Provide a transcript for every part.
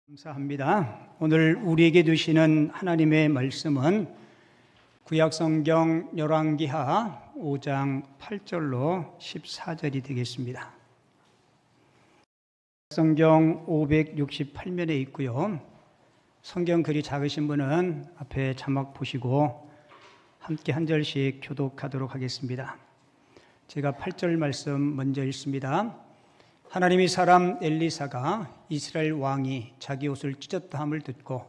감사합니다. 오늘 우리에게 주시는 하나님의 말씀은 구약성경 열왕기하 5장 8절로 14절이 되겠습니다. 성경 568면에 있고요. 성경 글이 작으신 분은 앞에 자막 보시고 함께 한 절씩 교독하도록 하겠습니다. 제가 8절 말씀 먼저 읽습니다. 하나님이 사람 엘리사가 이스라엘 왕이 자기 옷을 찢었다 함을 듣고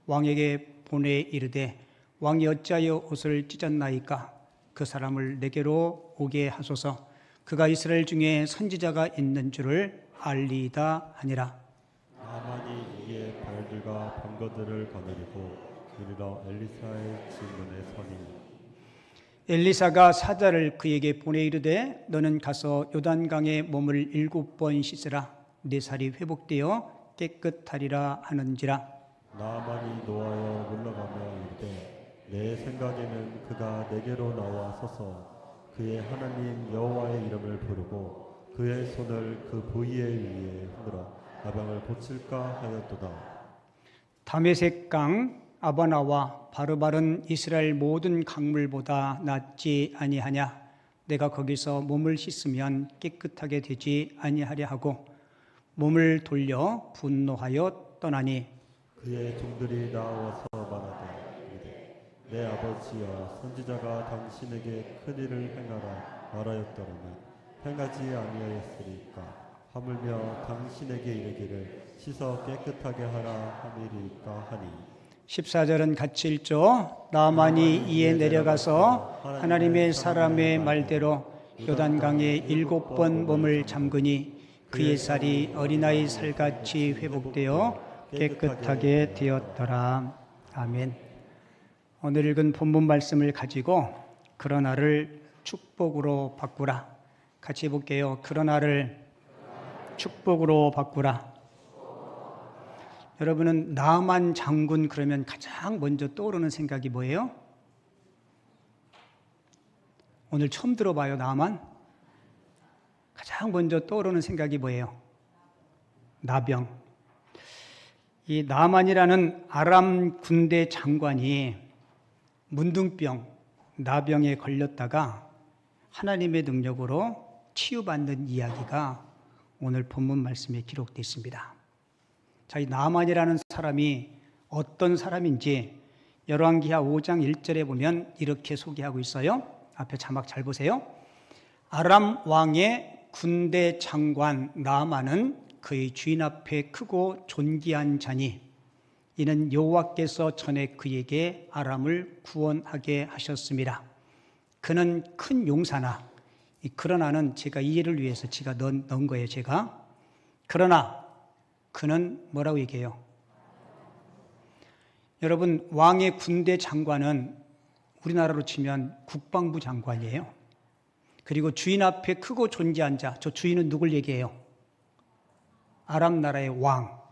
왕에게 보내 이르되 왕이 어찌하여 옷을 찢었나이까? 그 사람을 내게로 오게 하소서. 그가 이스라엘 중에 선지자가 있는 줄을 알리이다 하니라. 나만이 이에 벌들과 병거들을 거느리고 이르러 엘리사의 집문에 서니 엘리사가 사자를 그에게 보내 이르되 너는 가서 요단강에 몸을 7번 씻으라. 네 살이 회복되어 깨끗하리라 하는지라. 나만이 노하여 물러가며 이르되 내 생각에는 그가 내게로 나와 서서 그의 하나님 여호와의 이름을 부르고 그의 손을 그 부위에 위에 흔들어 나병을 고칠까 하였도다. 다메섹 강 아바나와 바르바른 이스라엘 모든 강물보다 낫지 아니하냐? 내가 거기서 몸을 씻으면 깨끗하게 되지 아니하려 하고 몸을 돌려 분노하여 떠나니 그의 종들이 나와서 말하되 내 아버지여 선지자가 당신에게 큰 일을 행하라 말하였더라면 행하지 아니하였으리까? 하물며 당신에게 이르기를 씻어 깨끗하게 하라 함이리까 하니 14절은 같이 읽죠. 나만이 이에 내려가서 하나님의 사람의 말대로 요단강에 7번 몸을 잠그니 그의 살이 어린아이 살같이 회복되어 깨끗하게 되었더라. 아멘. 오늘 읽은 본문 말씀을 가지고 그러나를 축복으로 바꾸라. 같이 해볼게요. 그러나를 축복으로 바꾸라. 여러분은 나만 장군 그러면 가장 먼저 떠오르는 생각이 뭐예요? 오늘 처음 들어봐요. 나만. 가장 먼저 떠오르는 생각이 뭐예요? 나병. 이 나만이라는 아람 군대 장관이 문둥병, 나병에 걸렸다가 하나님의 능력으로 치유받는 이야기가 오늘 본문 말씀에 기록되어 있습니다. 자, 이 나만이라는 사람이 어떤 사람인지 열왕기하 5장 1절에 보면 이렇게 소개하고 있어요. 앞에 자막 잘 보세요. 아람 왕의 군대 장관 나만은 그의 주인 앞에 크고 존귀한 자니 이는 여호와께서 전에 그에게 아람을 구원하게 하셨습니다. 그는 큰 용사나 그러나는 제가 이해를 위해서 제가 넣은 거예요. 제가 그러나 그는 뭐라고 얘기해요? 여러분, 왕의 군대 장관은 우리나라로 치면 국방부 장관이에요. 그리고 주인 앞에 크고 존귀한 자, 저 주인은 누굴 얘기해요? 아람 나라의 왕.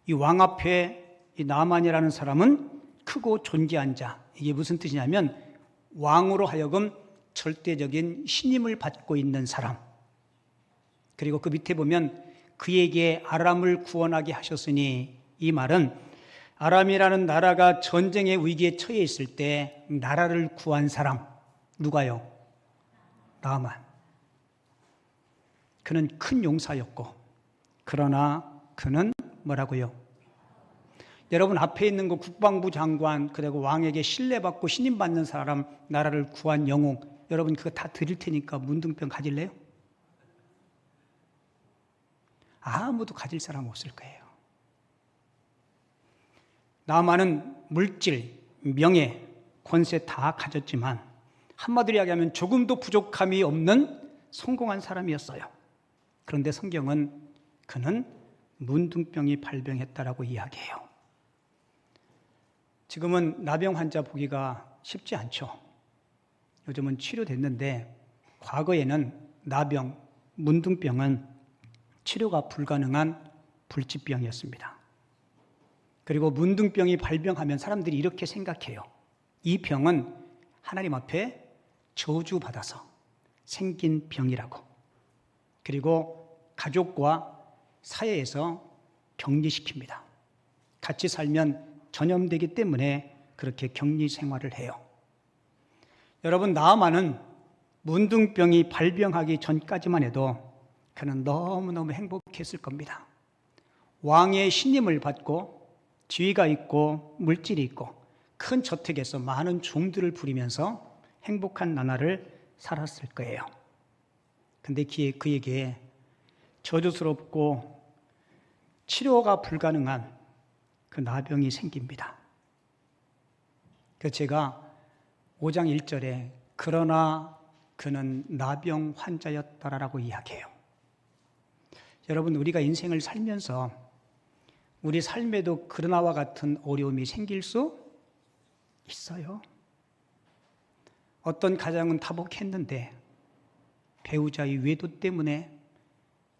이 왕 앞에 이 나만이라는 사람은 크고 존귀한 자. 이게 무슨 뜻이냐면 왕으로 하여금 절대적인 신임을 받고 있는 사람. 그리고 그 밑에 보면 그에게 아람을 구원하게 하셨으니 이 말은 아람이라는 나라가 전쟁의 위기에 처해 있을 때 나라를 구한 사람 누가요? 나만. 그는 큰 용사였고 그러나 그는 뭐라고요? 여러분 앞에 있는 그 국방부 장관 그리고 왕에게 신뢰받고 신임받는 사람 나라를 구한 영웅 여러분 그거 다 드릴 테니까 문둥병 가질래요? 아무도 가질 사람 없을 거예요. 나만은 물질, 명예, 권세 다 가졌지만 한마디로 이야기하면 조금도 부족함이 없는 성공한 사람이었어요. 그런데 성경은 그는 문둥병이 발병했다라고 이야기해요. 지금은 나병 환자 보기가 쉽지 않죠. 요즘은 치료됐는데 과거에는 나병, 문둥병은 치료가 불가능한 불치병이었습니다. 그리고 문둥병이 발병하면 사람들이 이렇게 생각해요. 이 병은 하나님 앞에 저주받아서 생긴 병이라고. 그리고 가족과 사회에서 격리시킵니다. 같이 살면 전염되기 때문에 그렇게 격리 생활을 해요. 여러분, 나아만은 문둥병이 발병하기 전까지만 해도 그는 너무너무 행복했을 겁니다. 왕의 신임을 받고 지위가 있고 물질이 있고 큰 저택에서 많은 종들을 부리면서 행복한 나날을 살았을 거예요. 근데 그에게 저주스럽고 치료가 불가능한 그 나병이 생깁니다. 그래서 제가 5장 1절에 그러나 그는 나병 환자였더라라고 이야기해요. 여러분, 우리가 인생을 살면서 우리 삶에도 그러나와 같은 어려움이 생길 수 있어요. 어떤 가정은 다복했는데 배우자의 외도 때문에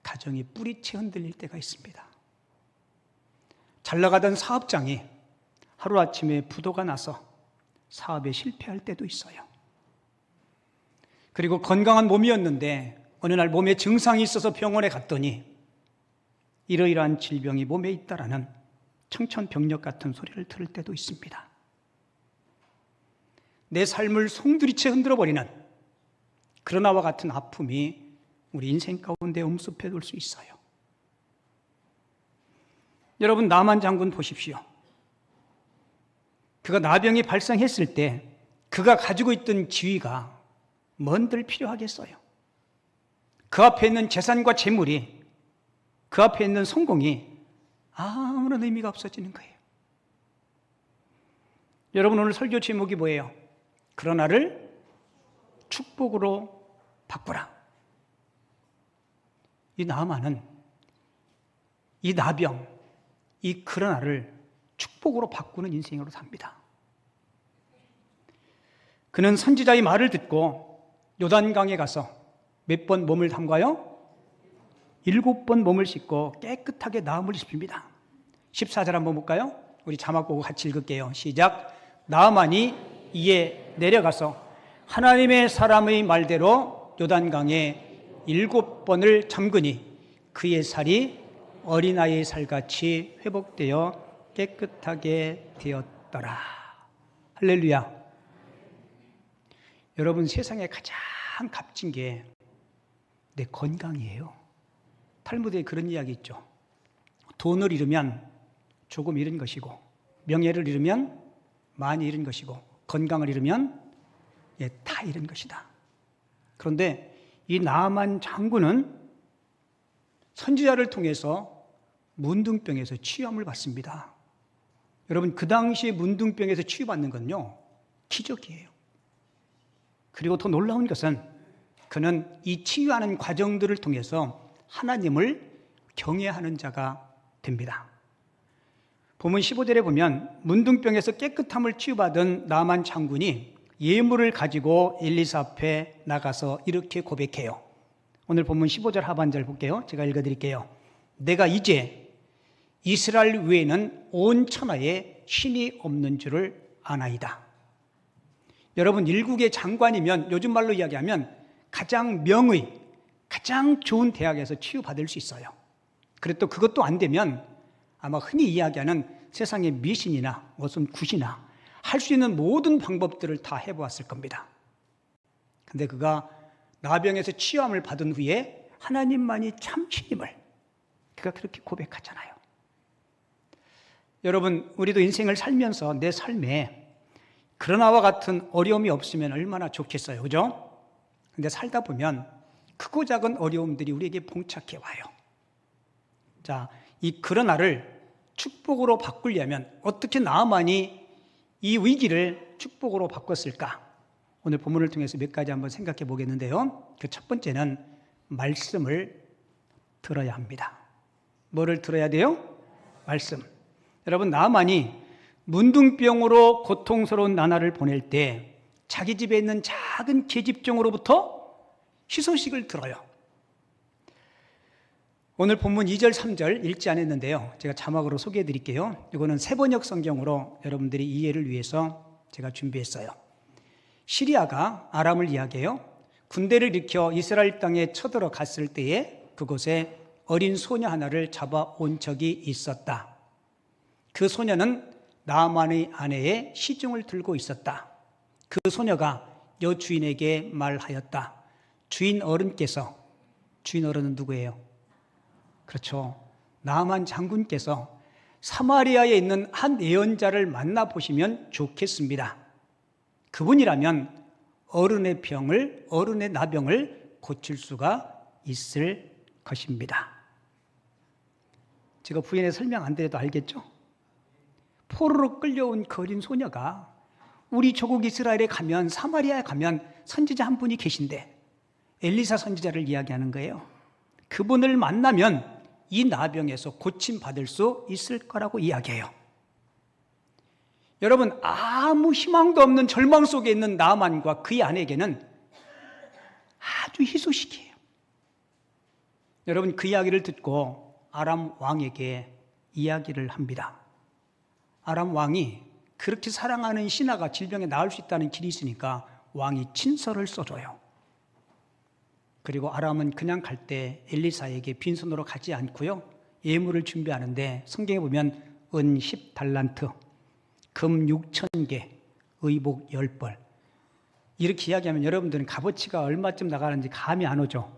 가정이 뿌리채 흔들릴 때가 있습니다. 잘 나가던 사업장이 하루아침에 부도가 나서 사업에 실패할 때도 있어요. 그리고 건강한 몸이었는데 어느 날 몸에 증상이 있어서 병원에 갔더니 이러이러한 질병이 몸에 있다라는 청천벽력 같은 소리를 들을 때도 있습니다. 내 삶을 송두리째 흔들어버리는 그러나와 같은 아픔이 우리 인생 가운데 엄습해 둘 수 있어요. 여러분, 나만 장군 보십시오. 그가 나병이 발생했을 때 그가 가지고 있던 지위가 뭔들 필요하겠어요. 그 앞에 있는 재산과 재물이, 그 앞에 있는 성공이 아무런 의미가 없어지는 거예요. 여러분, 오늘 설교 제목이 뭐예요? 그러나를 축복으로 바꾸라. 이 나아만은 이 나병, 이 그러나를 축복으로 바꾸는 인생으로 삽니다. 그는 선지자의 말을 듣고 요단강에 가서 몇 번 몸을 담가요? 7번 몸을 씻고 깨끗하게 나음을 입힙니다. 14절 한번 볼까요? 우리 자막 보고 같이 읽을게요. 시작. 나아만이 이에 내려가서 하나님의 사람의 말대로 요단강에 7번을 잠그니 그의 살이 어린아이의 살같이 회복되어 깨끗하게 되었더라. 할렐루야. 여러분, 세상에 가장 값진 게 내 건강이에요. 탈무드에 그런 이야기 있죠. 돈을 잃으면 조금 잃은 것이고, 명예를 잃으면 많이 잃은 것이고, 건강을 잃으면 다 잃은 것이다. 그런데 이 나아만 장군은 선지자를 통해서 문둥병에서 치유함을 받습니다. 여러분, 그 당시에 문둥병에서 치유받는 건요, 기적이에요. 그리고 더 놀라운 것은 그는 이 치유하는 과정들을 통해서 하나님을 경외하는 자가 됩니다. 본문 15절에 보면 문둥병에서 깨끗함을 치유받은 나만 장군이 예물을 가지고 엘리사 앞에 나가서 이렇게 고백해요. 오늘 본문 15절 하반절 볼게요. 제가 읽어드릴게요. 내가 이제 이스라엘 외에는 온 천하에 신이 없는 줄을 아나이다. 여러분, 일국의 장관이면 요즘 말로 이야기하면 가장 명의, 가장 좋은 대학에서 치유받을 수 있어요. 그리고 또 그것도 안 되면 아마 흔히 이야기하는 세상의 미신이나 무슨 굿이나 할 수 있는 모든 방법들을 다 해보았을 겁니다. 근데 그가 나병에서 치유함을 받은 후에 하나님만이 참 신임을 그가 그렇게 고백하잖아요. 여러분, 우리도 인생을 살면서 내 삶에 그러나와 같은 어려움이 없으면 얼마나 좋겠어요. 그죠? 근데 살다 보면 크고 작은 어려움들이 우리에게 봉착해 와요. 자, 이 그러나를 축복으로 바꾸려면 어떻게 나아만이 이 위기를 축복으로 바꿨을까? 오늘 본문을 통해서 몇 가지 한번 생각해 보겠는데요. 그 첫 번째는 말씀을 들어야 합니다. 뭐를 들어야 돼요? 말씀. 여러분, 나아만이 문둥병으로 고통스러운 나날을 보낼 때 자기 집에 있는 작은 계집종으로부터 희소식을 들어요. 오늘 본문 2절, 3절 읽지 않았는데요. 제가 자막으로 소개해 드릴게요. 이거는 세번역 성경으로 여러분들이 이해를 위해서 제가 준비했어요. 시리아가 아람을 이야기해요. 군대를 일으켜 이스라엘 땅에 쳐들어갔을 때에 그곳에 어린 소녀 하나를 잡아온 적이 있었다. 그 소녀는 나만의 아내의 시중을 들고 있었다. 그 소녀가 여주인에게 말하였다. 주인 어른께서, 주인 어른은 누구예요? 그렇죠. 나만 장군께서 사마리아에 있는 한 예언자를 만나보시면 좋겠습니다. 그분이라면 어른의 나병을 고칠 수가 있을 것입니다. 제가 부인의 설명 안 드려도 알겠죠? 포로로 끌려온 그 어린 소녀가 우리 조국 이스라엘에 가면, 사마리아에 가면 선지자 한 분이 계신데 엘리사 선지자를 이야기하는 거예요. 그분을 만나면 이 나병에서 고침받을 수 있을 거라고 이야기해요. 여러분, 아무 희망도 없는 절망 속에 있는 나만과 그의 아내에게는 아주 희소식이에요. 여러분, 그 이야기를 듣고 아람 왕에게 이야기를 합니다. 아람 왕이 그렇게 사랑하는 신하가 질병에 나을 수 있다는 길이 있으니까 왕이 친서를 써줘요. 그리고 아람은 그냥 갈 때 엘리사에게 빈손으로 가지 않고요, 예물을 준비하는데 성경에 보면 은 10달란트, 금 6,000개, 의복 10벌, 이렇게 이야기하면 여러분들은 값어치가 얼마쯤 나가는지 감이 안 오죠?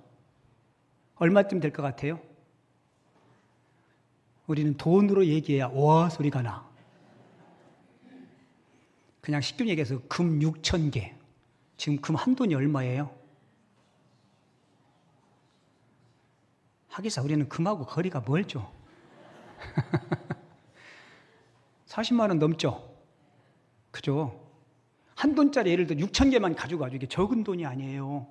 얼마쯤 될 것 같아요? 우리는 돈으로 얘기해야 와 소리가 나. 그냥 쉽게 얘기해서 금 6,000개, 지금 금 한 돈이 얼마예요? 하기사 우리는 금하고 거리가 멀죠. 40만 원 넘죠? 그죠? 한 돈짜리 예를 들어 6,000개만 가져가지고 이게 적은 돈이 아니에요.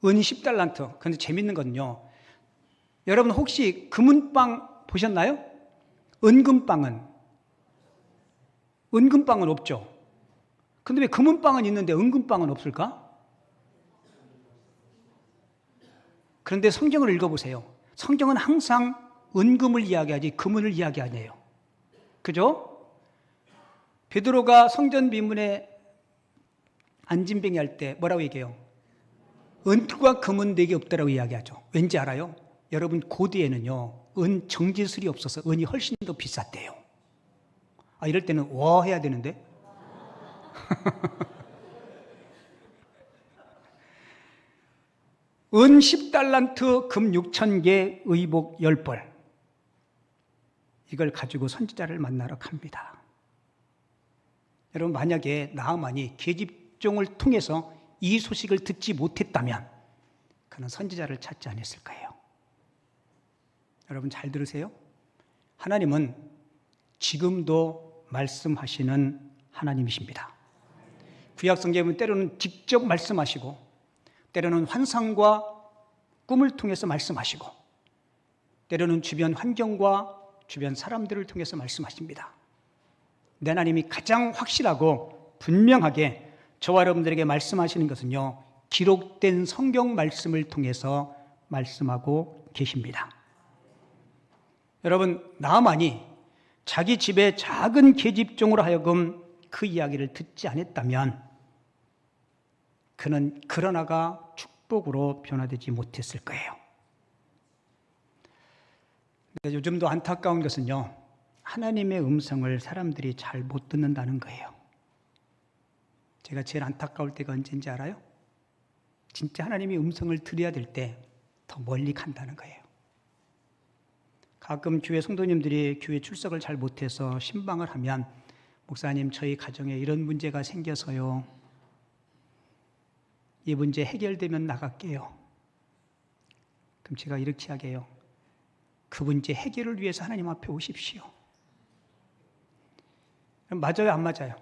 은 10달란트. 그런데 재밌는 건요, 여러분 혹시 금은빵 보셨나요? 은금빵은 없죠. 근데 왜 금은빵은 있는데 은금빵은 없을까? 그런데 성경을 읽어보세요. 성경은 항상 은금을 이야기하지 금은을 이야기하네요. 그죠? 베드로가 성전 비문에 안진뱅이 할 때 뭐라고 얘기해요? 은과 금은 내게 없다라고 이야기하죠. 왠지 알아요? 여러분, 고대에는요, 은 정제술이 없어서 은이 훨씬 더 비쌌대요. 이럴 때는 와 해야 되는데. 은 10달란트, 금 6,000개, 의복 10벌. 이걸 가지고 선지자를 만나러 갑니다. 여러분, 만약에 나아만이 계집종을 통해서 이 소식을 듣지 못했다면 그는 선지자를 찾지 않았을 거예요. 여러분 잘 들으세요. 하나님은 지금도 말씀하시는 하나님이십니다. 구약 성경은 때로는 직접 말씀하시고, 때로는 환상과 꿈을 통해서 말씀하시고, 때로는 주변 환경과 주변 사람들을 통해서 말씀하십니다. 내 하나님이 가장 확실하고 분명하게 저와 여러분들에게 말씀하시는 것은요, 기록된 성경 말씀을 통해서 말씀하고 계십니다. 여러분, 나아만이 자기 집의 작은 계집종으로 하여금 그 이야기를 듣지 않았다면 그는 그러나가 축복으로 변화되지 못했을 거예요. 근데 요즘도 안타까운 것은요, 하나님의 음성을 사람들이 잘 못 듣는다는 거예요. 제가 제일 안타까울 때가 언제인지 알아요? 진짜 하나님의 음성을 들어야 될 때 더 멀리 간다는 거예요. 가끔 교회 성도님들이 교회 출석을 잘 못해서 신방을 하면, 목사님 저희 가정에 이런 문제가 생겨서요, 이 문제 해결되면 나갈게요. 그럼 제가 이렇게 이야기해요. 그 문제 해결을 위해서 하나님 앞에 오십시오. 맞아요, 안 맞아요?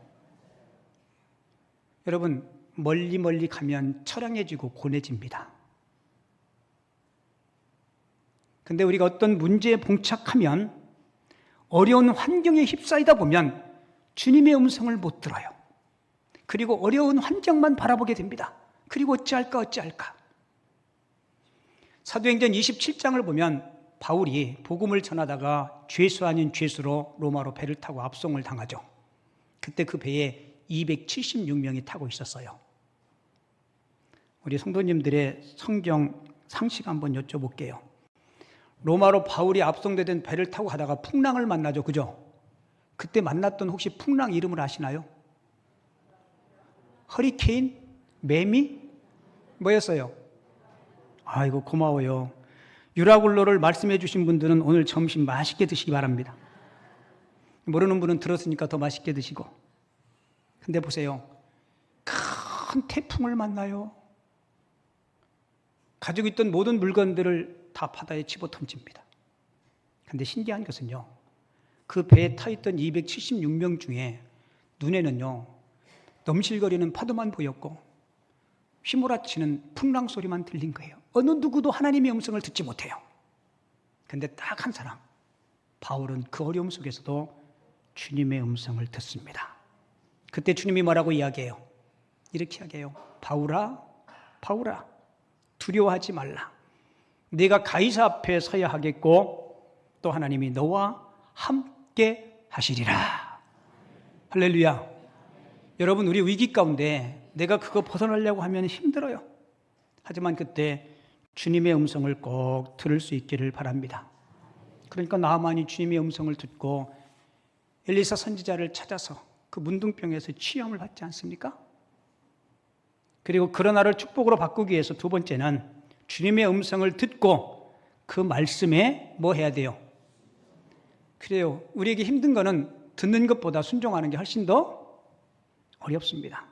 여러분, 멀리 가면 처량해지고 고뇌집니다. 근데 우리가 어떤 문제에 봉착하면, 어려운 환경에 휩싸이다 보면 주님의 음성을 못 들어요. 그리고 어려운 환경만 바라보게 됩니다. 그리고 어찌할까. 사도행전 27장을 보면 바울이 복음을 전하다가 죄수 아닌 죄수로 로마로 배를 타고 압송을 당하죠. 그때 그 배에 276명이 타고 있었어요. 우리 성도님들의 성경 상식 한번 여쭤볼게요. 로마로 바울이 압송되던 배를 타고 가다가 풍랑을 만나죠. 그죠? 그때 만났던 혹시 풍랑 이름을 아시나요? 허리케인? 매미? 뭐였어요? 아이고 고마워요. 유라굴로를 말씀해 주신 분들은 오늘 점심 맛있게 드시기 바랍니다. 모르는 분은 들었으니까 더 맛있게 드시고. 근데 보세요. 큰 태풍을 만나요. 가지고 있던 모든 물건들을 다 바다에 집어 던집니다. 근데 신기한 것은요. 그 배에 타 있던 276명 중에 눈에는요. 넘실거리는 파도만 보였고 휘몰아치는 풍랑 소리만 들린 거예요. 어느 누구도 하나님의 음성을 듣지 못해요. 근데 딱 한 사람, 바울은 그 어려움 속에서도 주님의 음성을 듣습니다. 그때 주님이 뭐라고 이야기해요? 이렇게 이야기해요. 바울아, 바울아, 두려워하지 말라. 네가 가이사 앞에 서야 하겠고 또 하나님이 너와 함께 하시리라. 할렐루야. 여러분, 우리 위기 가운데 내가 그거 벗어나려고 하면 힘들어요. 하지만 그때 주님의 음성을 꼭 들을 수 있기를 바랍니다. 그러니까 나아만이 주님의 음성을 듣고 엘리사 선지자를 찾아서 그 문둥병에서 치유함을 받지 않습니까? 그리고 그러나를 축복으로 바꾸기 위해서 두 번째는 주님의 음성을 듣고 그 말씀에 뭐 해야 돼요? 그래요. 우리에게 힘든 거는 듣는 것보다 순종하는 게 훨씬 더 어렵습니다.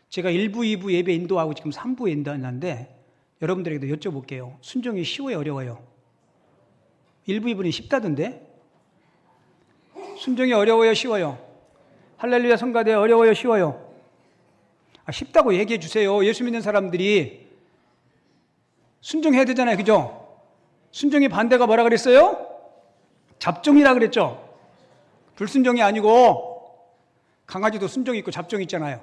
제가 1부, 2부 예배 인도하고 지금 3부 인도하는데 여러분들에게도 여쭤볼게요. 순종이 쉬워요, 어려워요? 1부, 2부는 쉽다던데? 순종이 어려워요, 쉬워요? 할렐루야 성가대 어려워요, 쉬워요? 쉽다고 얘기해 주세요. 예수 믿는 사람들이 순종해야 되잖아요, 그죠? 순종의 반대가 뭐라 그랬어요? 잡종이라 그랬죠? 불순종이 아니고 강아지도 순종이 있고 잡종이 있잖아요.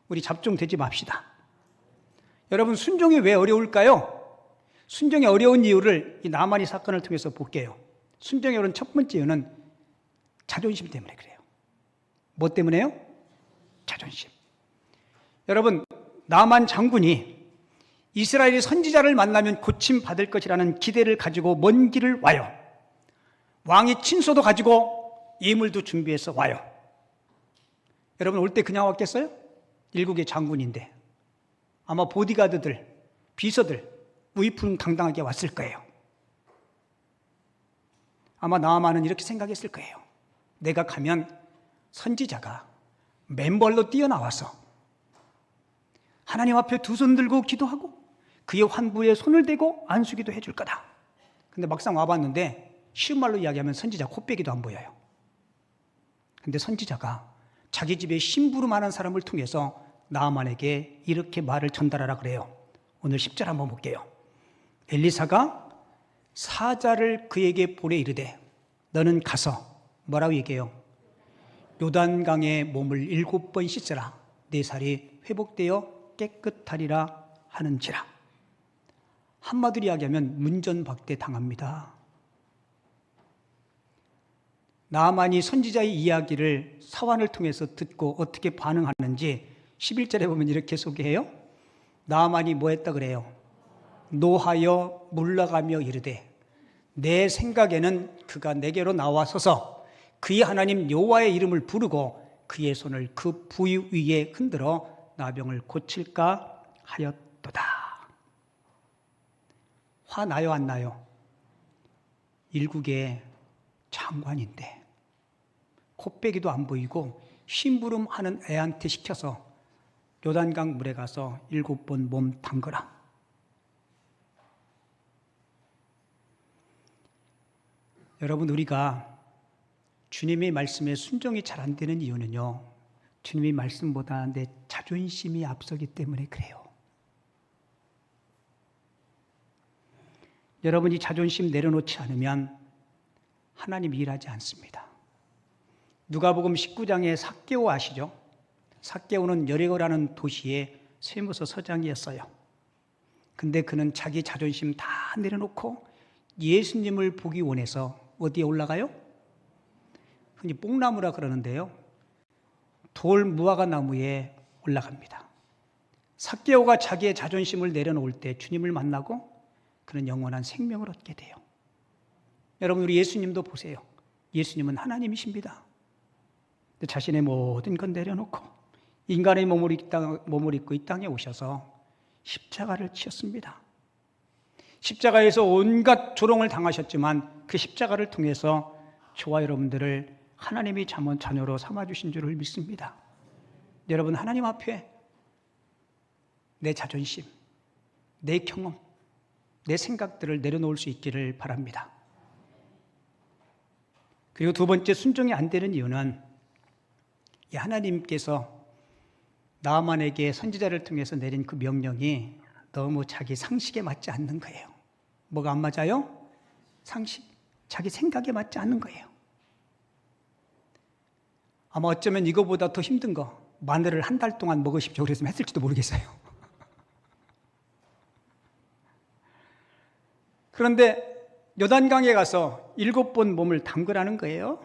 우리 잡종 되지 맙시다. 여러분, 순종이 왜 어려울까요? 순종이 어려운 이유를 이 나만이 사건을 통해서 볼게요. 순종이 어려운 첫 번째 이유는 자존심 때문에 그래요. 뭐 때문에요? 자존심. 여러분, 나만 장군이 이스라엘의 선지자를 만나면 고침받을 것이라는 기대를 가지고 먼 길을 와요. 왕이 친소도 가지고 예물도 준비해서 와요. 여러분, 올 때 그냥 왔겠어요? 일국의 장군인데 아마 보디가드들, 비서들 위풍당당하게 왔을 거예요. 아마 나아만은 이렇게 생각했을 거예요. 내가 가면 선지자가 맨발로 뛰어나와서 하나님 앞에 두 손 들고 기도하고 그의 환부에 손을 대고 안수기도 해줄 거다. 근데 막상 와봤는데 쉬운 말로 이야기하면 선지자 코빼기도 안 보여요. 근데 선지자가 자기 집에 심부름하는 사람을 통해서 나아만에게 이렇게 말을 전달하라 그래요. 오늘 10절 한번 볼게요. 엘리사가 사자를 그에게 보내 이르되 너는 가서 뭐라고 얘기해요? 요단강에 몸을 7번 씻으라. 네 살이 회복되어 깨끗하리라 하는지라. 한마디로 이야기하면 문전박대 당합니다. 나아만이 선지자의 이야기를 사환을 통해서 듣고 어떻게 반응하는지 11절에 보면 이렇게 소개해요. 나아만이 뭐 했다 그래요? 노하여 물러가며 이르되 내 생각에는 그가 내게로 나와서서 그의 하나님 여호와의 이름을 부르고 그의 손을 그 부위 위에 흔들어 나병을 고칠까 하였도다. 화나요 안 나요? 일국의 장관인데 코빼기도 안 보이고 심부름하는 애한테 시켜서 요단강 물에 가서 7번 몸 담그라. 여러분, 우리가 주님의 말씀에 순종이 잘 안 되는 이유는요, 주님의 말씀보다 내 자존심이 앞서기 때문에 그래요. 여러분이 자존심 내려놓지 않으면 하나님이 일하지 않습니다. 누가복음 19장에 삭개오 아시죠? 삭개오는 여리고라는 도시의 세무서 서장이었어요. 근데 그는 자기 자존심 다 내려놓고 예수님을 보기 원해서 어디에 올라가요? 흔히 뽕나무라 그러는데요. 돌 무화과 나무에 올라갑니다. 삭개오가 자기의 자존심을 내려놓을 때 주님을 만나고 그는 영원한 생명을 얻게 돼요. 여러분, 우리 예수님도 보세요. 예수님은 하나님이십니다. 자신의 모든 건 내려놓고 인간의 몸을 입고 이 땅에 오셔서 십자가를 지었습니다. 십자가에서 온갖 조롱을 당하셨지만 그 십자가를 통해서 저와 여러분들을 하나님이 자녀로 삼아주신 줄을 믿습니다. 여러분, 하나님 앞에 내 자존심, 내 경험, 내 생각들을 내려놓을 수 있기를 바랍니다. 그리고 두 번째, 순종이 안 되는 이유는 이 하나님께서 나아만에게 선지자를 통해서 내린 그 명령이 너무 자기 상식에 맞지 않는 거예요. 뭐가 안 맞아요? 상식, 자기 생각에 맞지 않는 거예요. 아마 어쩌면 이거보다 더 힘든 거, 마늘을 한 달 동안 먹으십시오 그랬으면 했을지도 모르겠어요. 그런데 요단강에 가서 7번 몸을 담그라는 거예요.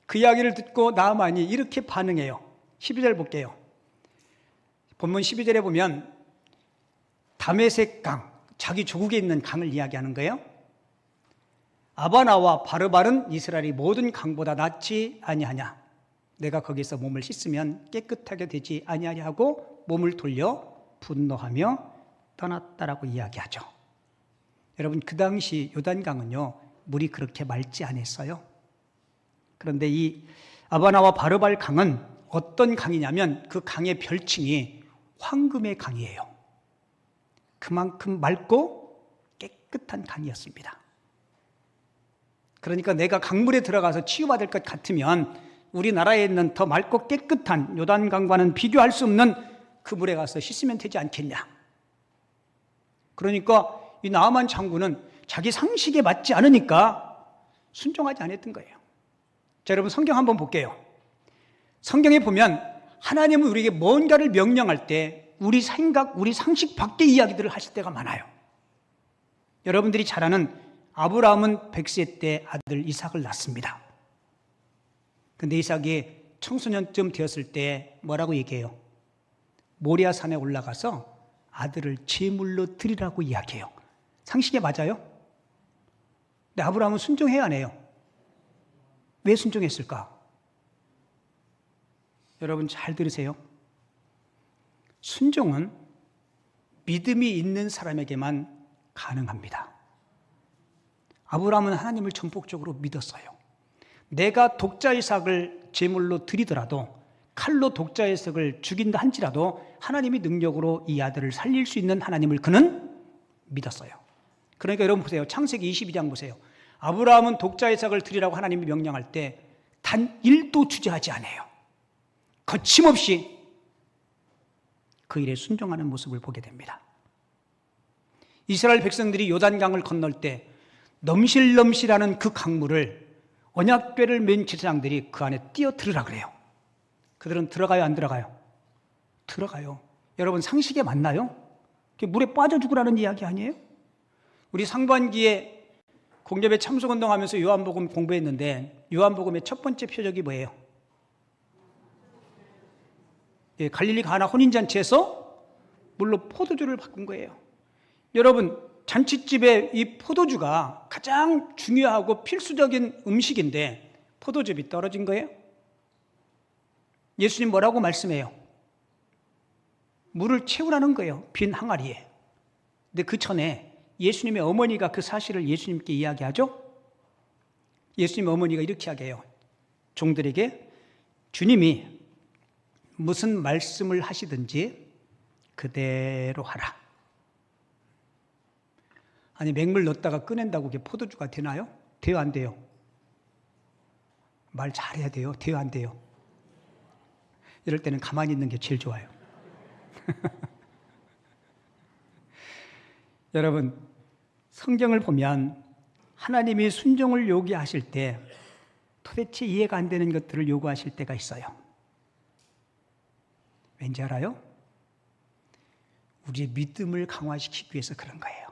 그 이야기를 듣고 나아만이 이렇게 반응해요. 12절 볼게요. 본문 12절에 보면 다메섹 강, 자기 조국에 있는 강을 이야기하는 거예요. 아바나와 바르발은 이스라엘이 모든 강보다 낫지 아니하냐. 내가 거기서 몸을 씻으면 깨끗하게 되지 아니하냐 하고 몸을 돌려 분노하며 떠났다라고 이야기하죠. 여러분, 그 당시 요단강은요, 물이 그렇게 맑지 않았어요. 그런데 이 아바나와 바르발 강은 어떤 강이냐면 그 강의 별칭이 황금의 강이에요. 그만큼 맑고 깨끗한 강이었습니다. 그러니까 내가 강물에 들어가서 치유받을 것 같으면 우리나라에 있는 더 맑고 깨끗한 요단강과는 비교할 수 없는 그 물에 가서 씻으면 되지 않겠냐. 그러니까 이 나아만 장군은 자기 상식에 맞지 않으니까 순종하지 않았던 거예요. 자, 여러분, 성경 한번 볼게요. 성경에 보면 하나님은 우리에게 뭔가를 명령할 때 우리 생각, 우리 상식 밖의 이야기들을 하실 때가 많아요. 여러분들이 잘 아는 아브라함은 100세 때 아들 이삭을 낳습니다. 근데 이삭이 청소년쯤 되었을 때 뭐라고 얘기해요? 모리아 산에 올라가서 아들을 제물로 드리라고 이야기해요. 상식에 맞아요? 근데 아브라함은 순종해야 안 해요? 왜 순종했을까? 여러분, 잘 들으세요. 순종은 믿음이 있는 사람에게만 가능합니다. 아브라함은 하나님을 전폭적으로 믿었어요. 내가 독자 이삭을 제물로 드리더라도, 칼로 독자 이삭을 죽인다 한지라도 하나님이 능력으로 이 아들을 살릴 수 있는 하나님을 그는 믿었어요. 그러니까 여러분 보세요. 창세기 22장 보세요. 아브라함은 독자 이삭을 드리라고 하나님이 명령할 때 단 1도 주저하지 않아요. 거침없이 그 일에 순종하는 모습을 보게 됩니다. 이스라엘 백성들이 요단강을 건널 때 넘실넘실하는 그 강물을 언약궤를 맨 제사장들이 그 안에 뛰어들으라 그래요. 그들은 들어가요, 안 들어가요? 들어가요. 여러분, 상식에 맞나요? 물에 빠져 죽으라는 이야기 아니에요? 우리 상반기에 공접에 참석운동하면서 요한복음 공부했는데 요한복음의 첫 번째 표적이 뭐예요? 갈릴리 가나 혼인잔치에서 물로 포도주를 바꾼 거예요. 여러분, 잔치집에 이 포도주가 가장 중요하고 필수적인 음식인데 포도즙이 떨어진 거예요? 예수님 뭐라고 말씀해요? 물을 채우라는 거예요. 빈 항아리에. 근데 그 전에 예수님의 어머니가 그 사실을 예수님께 이야기하죠? 예수님 어머니가 이렇게 이야기해요. 종들에게 주님이 무슨 말씀을 하시든지 그대로 하라. 아니, 맹물 넣었다가 꺼낸다고 그게 포도주가 되나요? 돼요, 안 돼요? 말 잘해야 돼요. 돼요, 안 돼요? 이럴 때는 가만히 있는 게 제일 좋아요. 여러분, 성경을 보면 하나님이 순종을 요구하실 때 도대체 이해가 안 되는 것들을 요구하실 때가 있어요. 왠지 알아요? 우리의 믿음을 강화시키기 위해서 그런 거예요.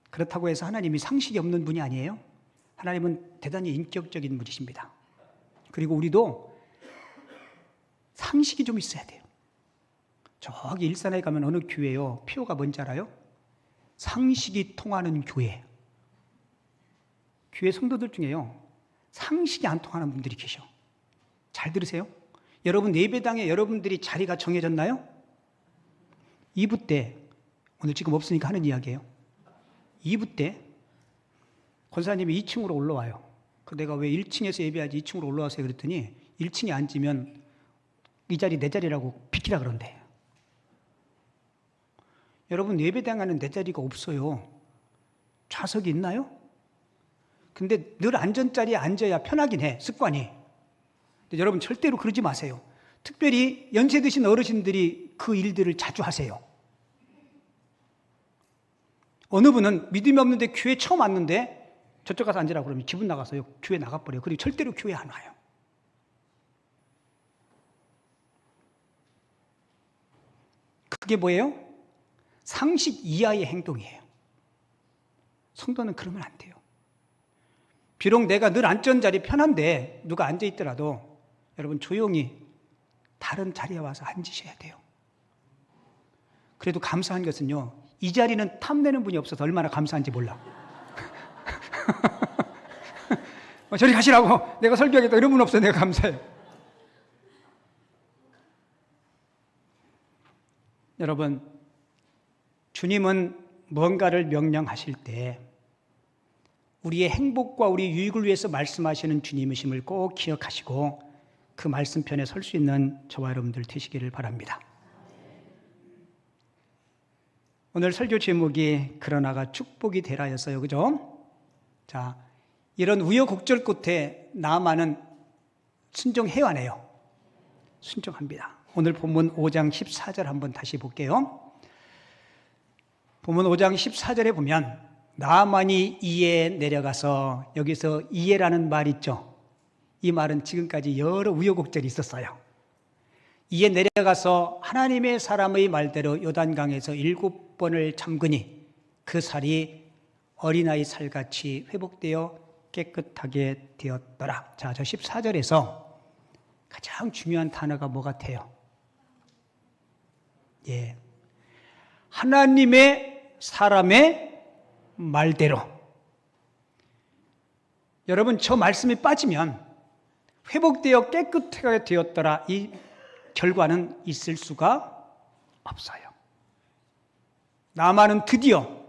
그렇다고 해서 하나님이 상식이 없는 분이 아니에요. 하나님은 대단히 인격적인 분이십니다. 그리고 우리도 상식이 좀 있어야 돼요. 저기 일산에 가면 어느 교회요? 표가 뭔지 알아요? 상식이 통하는 교회. 교회 성도들 중에요. 상식이 안 통하는 분들이 계셔. 잘 들으세요. 여러분 예배당에 여러분들이 자리가 정해졌나요? 2부 때, 오늘 지금 없으니까 하는 이야기예요. 2부 때 권사님이 2층으로 올라와요. 내가 왜 1층에서 예배하지 2층으로 올라와서 그랬더니 1층에 앉으면 이 자리 내 자리라고 비키라 그런대. 여러분 예배당에는 내 자리가 없어요. 좌석이 있나요? 근데 늘 안전자리에 앉아야 편하긴 해, 습관이. 근데 여러분 절대로 그러지 마세요. 특별히 연세 드신 어르신들이 그 일들을 자주 하세요. 어느 분은 믿음이 없는데 교회 처음 왔는데 저쪽 가서 앉으라고 그러면 기분 나가서요, 교회 나가버려요. 그리고 절대로 교회 안 와요. 그게 뭐예요? 상식 이하의 행동이에요. 성도는 그러면 안 돼요. 비록 내가 늘 앉던 자리 편한데 누가 앉아 있더라도 여러분 조용히 다른 자리에 와서 앉으셔야 돼요. 그래도 감사한 것은요, 이 자리는 탐내는 분이 없어서 얼마나 감사한지 몰라. 저리 가시라고 내가 설교하겠다 이런 분 없어요. 내가 감사해요. 여러분, 주님은 뭔가를 명령하실 때 우리의 행복과 우리의 유익을 위해서 말씀하시는 주님이심을 꼭 기억하시고 그 말씀편에 설 수 있는 저와 여러분들 되시기를 바랍니다. 오늘 설교 제목이 그러나가 축복이 되라였어요. 그죠? 자, 이런 우여곡절 끝에 나아만은 순종해야하네요. 순종합니다. 오늘 본문 5장 14절 한번 다시 볼게요. 본문 5장 14절에 보면 나아만이 이에 내려가서, 여기서 이에라는 말 있죠. 이 말은 지금까지 여러 우여곡절이 있었어요. 이에 내려가서 하나님의 사람의 말대로 요단강에서 7번을 잠그니 그 살이 어린아이 살같이 회복되어 깨끗하게 되었더라. 자, 저 14절에서 가장 중요한 단어가 뭐 같아요? 예, 하나님의 사람의 말대로. 여러분, 저 말씀이 빠지면 회복되어 깨끗하게 되었더라, 이 결과는 있을 수가 없어요. 나만은 드디어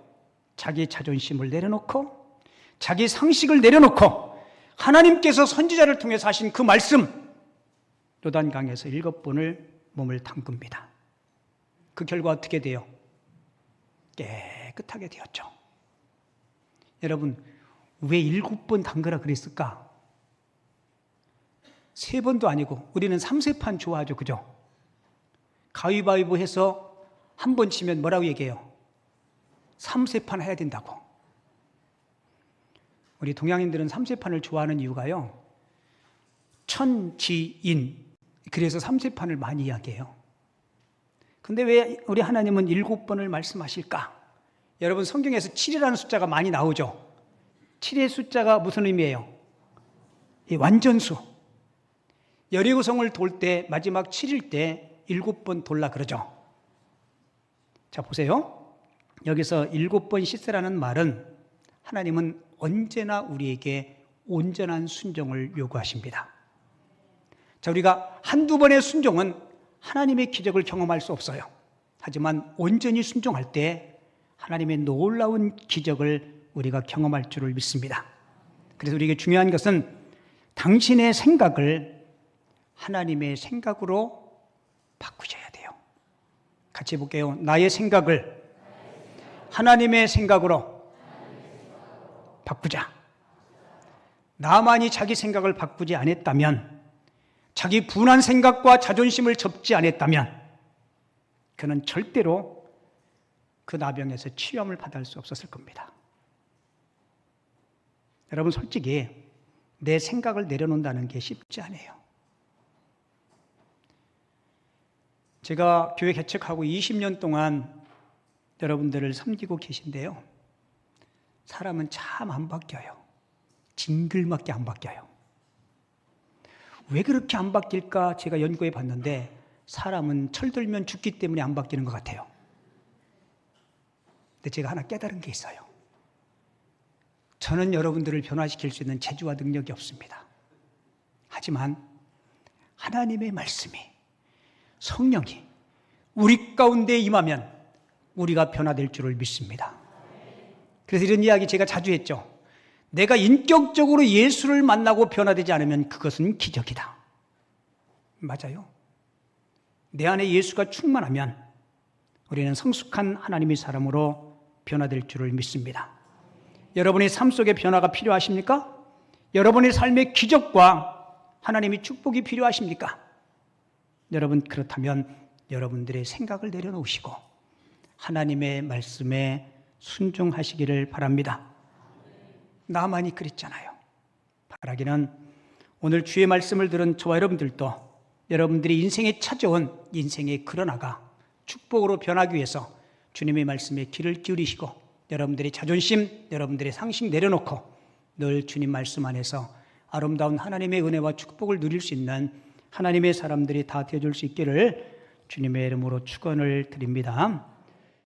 자기 자존심을 내려놓고 자기 상식을 내려놓고 하나님께서 선지자를 통해서 하신 그 말씀, 요단강에서 7번을 몸을 담급니다. 그 결과 어떻게 돼요? 깨끗하게 되었죠. 여러분, 왜 7번 담그라 그랬을까? 3번도 아니고 우리는 3세판 좋아하죠. 그죠? 가위바위보 해서 한 번 치면 뭐라고 얘기해요? 3세판 해야 된다고. 우리 동양인들은 3세판을 좋아하는 이유가요, 천지인, 그래서 3세판을 많이 이야기해요. 근데 왜 우리 하나님은 7번을 말씀하실까? 여러분, 성경에서 7이라는 숫자가 많이 나오죠. 7의 숫자가 무슨 의미예요? 이 완전수. 여리고성을 돌 때 마지막 7일 때 7번 돌라 그러죠. 자, 보세요. 여기서 7번 씻으라는 말은 하나님은 언제나 우리에게 온전한 순종을 요구하십니다. 자, 우리가 한두 번의 순종은 하나님의 기적을 경험할 수 없어요. 하지만 온전히 순종할 때 하나님의 놀라운 기적을 우리가 경험할 줄을 믿습니다. 그래서 우리에게 중요한 것은 당신의 생각을 하나님의 생각으로 바꾸셔야 돼요. 같이 해볼게요. 나의 생각을 하나님의 생각으로 바꾸자. 나만이 자기 생각을 바꾸지 않았다면, 자기 분한 생각과 자존심을 접지 않았다면 그는 절대로 그 나병에서 치유함을 받을 수 없었을 겁니다. 여러분, 솔직히 내 생각을 내려놓는다는 게 쉽지 않아요. 제가 교회 개척하고 20년 동안 여러분들을 섬기고 계신데요, 사람은 참 안 바뀌어요. 징글맞게 안 바뀌어요. 왜 그렇게 안 바뀔까 제가 연구해 봤는데, 사람은 철들면 죽기 때문에 안 바뀌는 것 같아요. 근데 제가 하나 깨달은 게 있어요. 저는 여러분들을 변화시킬 수 있는 재주와 능력이 없습니다. 하지만 하나님의 말씀이, 성령이 우리 가운데 임하면 우리가 변화될 줄을 믿습니다. 그래서 이런 이야기 제가 자주 했죠. 내가 인격적으로 예수를 만나고 변화되지 않으면 그것은 기적이다. 맞아요. 내 안에 예수가 충만하면 우리는 성숙한 하나님의 사람으로 변화될 줄을 믿습니다. 여러분의 삶 속에 변화가 필요하십니까? 여러분의 삶의 기적과 하나님의 축복이 필요하십니까? 여러분, 그렇다면 여러분들의 생각을 내려놓으시고 하나님의 말씀에 순종하시기를 바랍니다. 나만이 그랬잖아요. 바라기는 오늘 주의 말씀을 들은 저와 여러분들도 여러분들이 인생에 찾아온 인생의 그러나가 축복으로 변하기 위해서 주님의 말씀에 귀를 기울이시고 여러분들의 자존심, 여러분들의 상식 내려놓고 늘 주님 말씀 안에서 아름다운 하나님의 은혜와 축복을 누릴 수 있는 하나님의 사람들이 다 되어줄 수 있기를 주님의 이름으로 축원을 드립니다.